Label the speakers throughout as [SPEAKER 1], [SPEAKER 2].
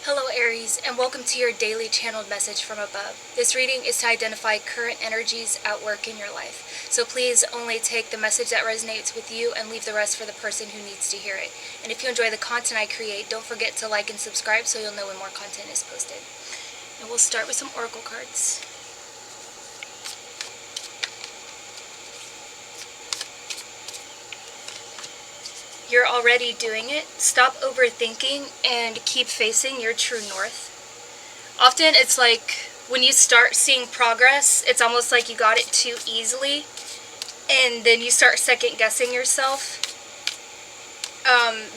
[SPEAKER 1] Hello Aries, and welcome to your daily channeled message from above. This reading is to identify current energies at work in your life. So please only take the message that resonates with you and leave the rest for the person who needs to hear it. And if you enjoy the content I create, don't forget to like and subscribe so you'll know when more content is posted. And we'll start with some oracle cards. You're already doing it. Stop overthinking and keep facing your true north. Often it's like when you start seeing progress, it's almost like you got it too easily, and then you start second guessing yourself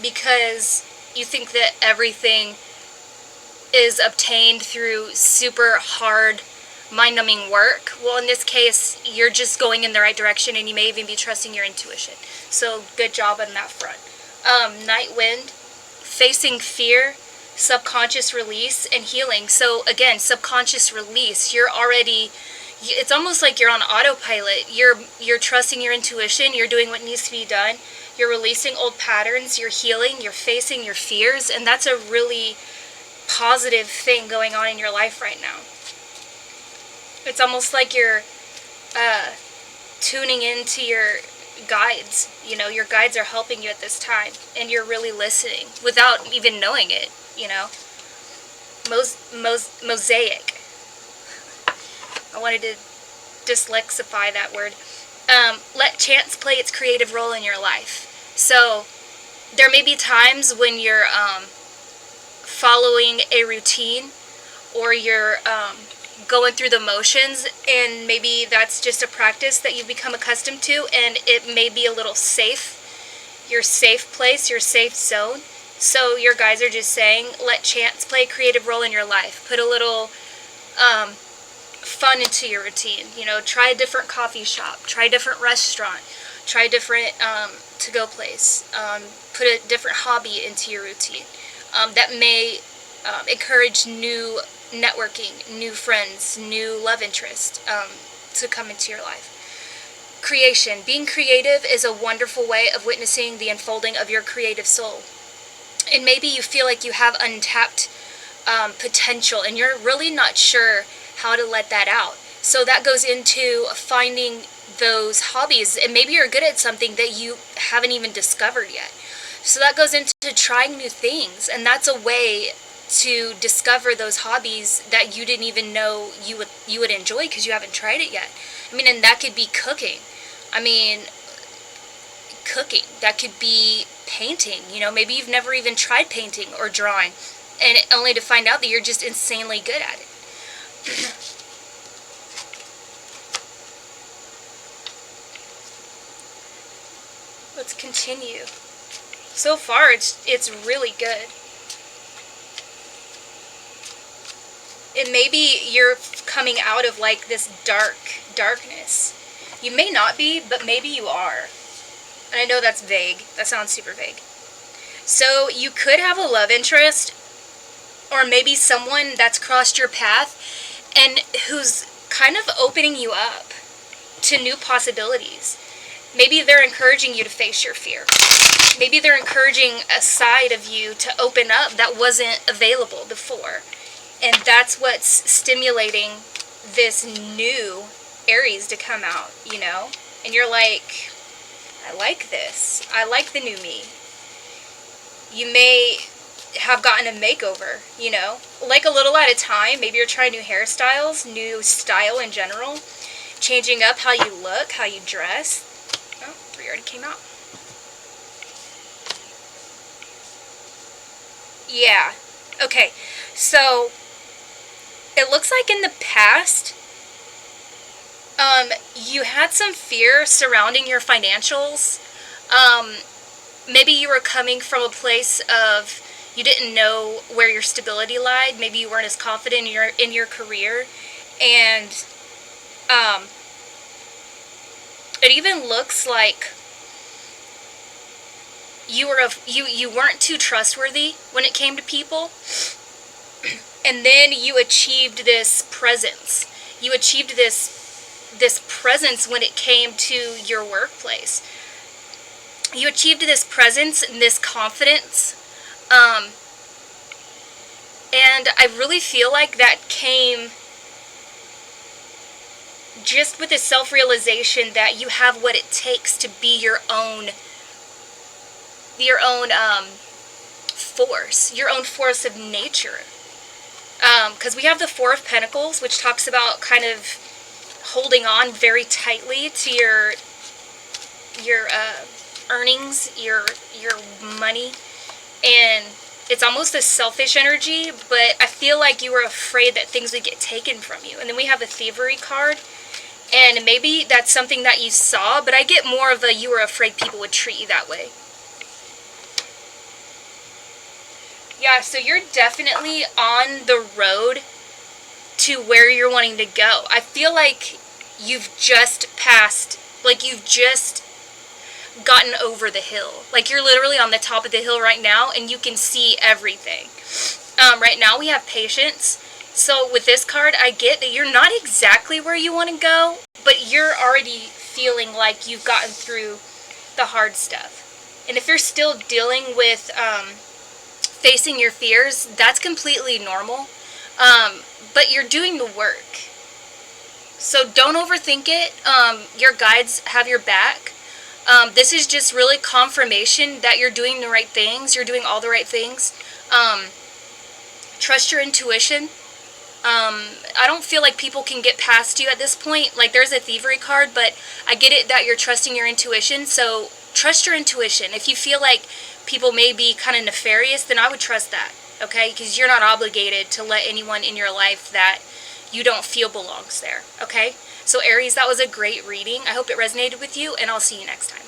[SPEAKER 1] because you think that everything is obtained through super hard, mind-numbing work. Well, in this case, you're just going in the right direction, and you may even be trusting your intuition. So good job on that front. Night wind, facing fear, subconscious release, and healing. So again, subconscious release, you're already, it's almost like you're on autopilot. You're trusting your intuition, you're doing what needs to be done, you're releasing old patterns, you're healing, you're facing your fears, and that's a really positive thing going on in your life right now. It's almost like you're tuning into your guides. You know, your guides are helping you at this time, and you're really listening without even knowing it, you know. Mosaic. I wanted to dyslexify that word. Let chance play its creative role in your life. So there may be times when you're following a routine, or you're going through the motions, and maybe that's just a practice that you've become accustomed to, and it may be a little safe, your safe place, your safe zone. So your guys are just saying, let chance play a creative role in your life. Put a little fun into your routine. You know, try a different coffee shop, try a different restaurant, try a different to-go place, put a different hobby into your routine. That may encourage new networking, new friends, new love interest to come into your life. Creation. Being creative is a wonderful way of witnessing the unfolding of your creative soul. And maybe you feel like you have untapped potential, and you're really not sure how to let that out. So that goes into finding those hobbies, and maybe you're good at something that you haven't even discovered yet. So that goes into trying new things, and that's a way to discover those hobbies that you didn't even know you would enjoy because you haven't tried it yet. I mean, and that could be cooking. I mean, cooking. That could be painting. You know, maybe you've never even tried painting or drawing, and only to find out that you're just insanely good at it. Let's continue. So far, it's really good. And maybe you're coming out of like this darkness. You may not be, but maybe you are. And I know that's vague. That sounds super vague. So you could have a love interest, or maybe someone that's crossed your path and who's kind of opening you up to new possibilities. Maybe they're encouraging you to face your fear. Maybe they're encouraging a side of you to open up that wasn't available before. And that's what's stimulating this new Aries to come out, you know? And you're like, I like this. I like the new me. You may have gotten a makeover, you know? Like a little at a time. Maybe you're trying new hairstyles, new style in general. Changing up how you look, how you dress. Oh, 3 already came out. Yeah. Okay. So it looks like in the past, you had some fear surrounding your financials. Maybe you were coming from a place of you didn't know where your stability lied. Maybe you weren't as confident in your career, and it even looks like you weren't too trustworthy when it came to people. And then you achieved this presence. You achieved this presence when it came to your workplace. You achieved this presence and this confidence. And And I really feel like that came just with the self-realization that you have what it takes to be your own force of nature. Because we have the Four of Pentacles, which talks about kind of holding on very tightly to your earnings, your money, and it's almost a selfish energy, but I feel like you were afraid that things would get taken from you. And then we have the Thievery card, and maybe that's something that you saw, but I get more of a you were afraid people would treat you that way. Yeah, so you're definitely on the road to where you're wanting to go. I feel like you've just passed, like you've just gotten over the hill. Like you're literally on the top of the hill right now and you can see everything. Right now we have Patience. So with this card, I get that you're not exactly where you want to go, but you're already feeling like you've gotten through the hard stuff. And if you're still dealing with facing your fears, that's completely normal. But you're doing the work. So don't overthink it. Your guides have your back. This is just really confirmation that you're doing the right things. You're doing all the right things. Trust your intuition. I don't feel like people can get past you at this point. Like, there's a Thievery card, but I get it that you're trusting your intuition. So trust your intuition. If you feel like people may be kind of nefarious, then I would trust that, okay? Because you're not obligated to let anyone in your life that you don't feel belongs there, okay? So Aries, that was a great reading. I hope it resonated with you, and I'll see you next time.